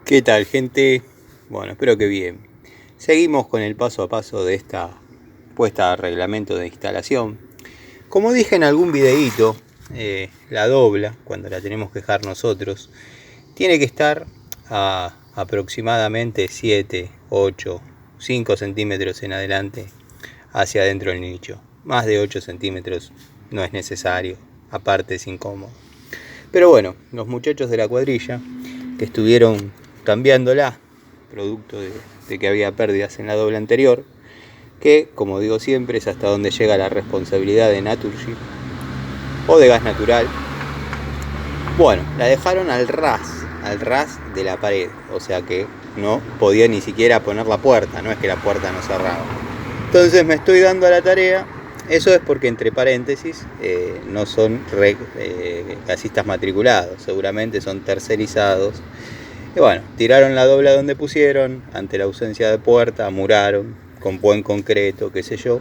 ¿Qué tal, gente? Bueno, espero que bien. Seguimos con el paso a paso de esta puesta a reglamento de instalación. Como dije en algún videíto, la dobla, cuando la tenemos que dejar nosotros, tiene que estar a aproximadamente 7, 8, 5 centímetros en adelante hacia adentro del nicho. Más de 8 centímetros no es necesario, aparte es incómodo. Pero bueno, los muchachos de la cuadrilla que estuvieron cambiándola, producto de que había pérdidas en la doble anterior, que como digo siempre es hasta donde llega la responsabilidad de Naturgy o de Gas Natural. Bueno, la dejaron al ras de la pared, o sea que no podía ni siquiera poner la puerta, no es que la puerta no cerraba. Entonces me estoy dando a la tarea. Eso es porque, entre paréntesis, no son gasistas matriculados, seguramente son tercerizados. Y bueno, tiraron la dobla donde pusieron, ante la ausencia de puerta, muraron con buen concreto, qué sé yo.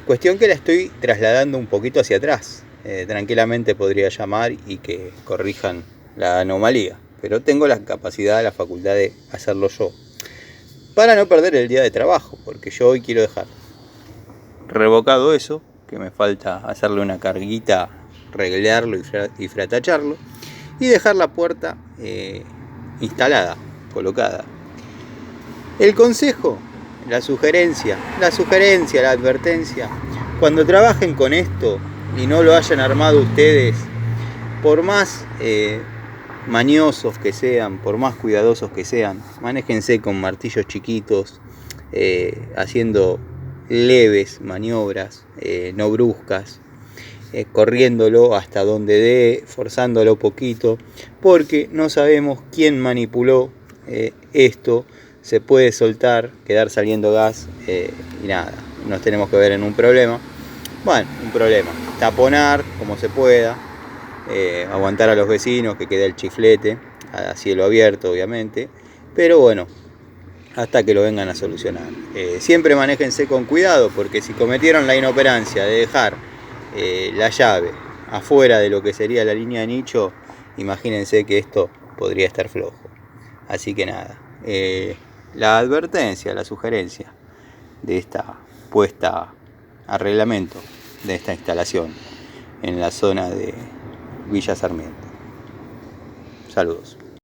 Cuestión que la estoy trasladando un poquito hacia atrás. Tranquilamente podría llamar y que corrijan la anomalía, pero tengo la capacidad, la facultad de hacerlo yo, para no perder el día de trabajo, porque yo hoy quiero dejar revocado eso, que me falta hacerle una carguita, reglarlo y fratacharlo, y dejar la puerta instalada, colocada. El consejo, la sugerencia, la advertencia, cuando trabajen con esto y no lo hayan armado ustedes, por más mañosos que sean, por más cuidadosos que sean, manéjense con martillos chiquitos, haciendo leves maniobras, no bruscas, corriéndolo hasta donde dé, forzándolo poquito, porque no sabemos quién manipuló esto. Se puede soltar, quedar saliendo gas y nada, nos tenemos que ver en un problema. Bueno, un problema, taponar como se pueda, aguantar a los vecinos que quede el chiflete a cielo abierto obviamente, pero bueno, hasta que lo vengan a solucionar. Siempre manéjense con cuidado, porque si cometieron la inoperancia de dejar la llave afuera de lo que sería la línea de nicho, imagínense que esto podría estar flojo. Así que nada, la advertencia, la sugerencia de esta puesta a reglamento de esta instalación en la zona de Villa Sarmiento. Saludos.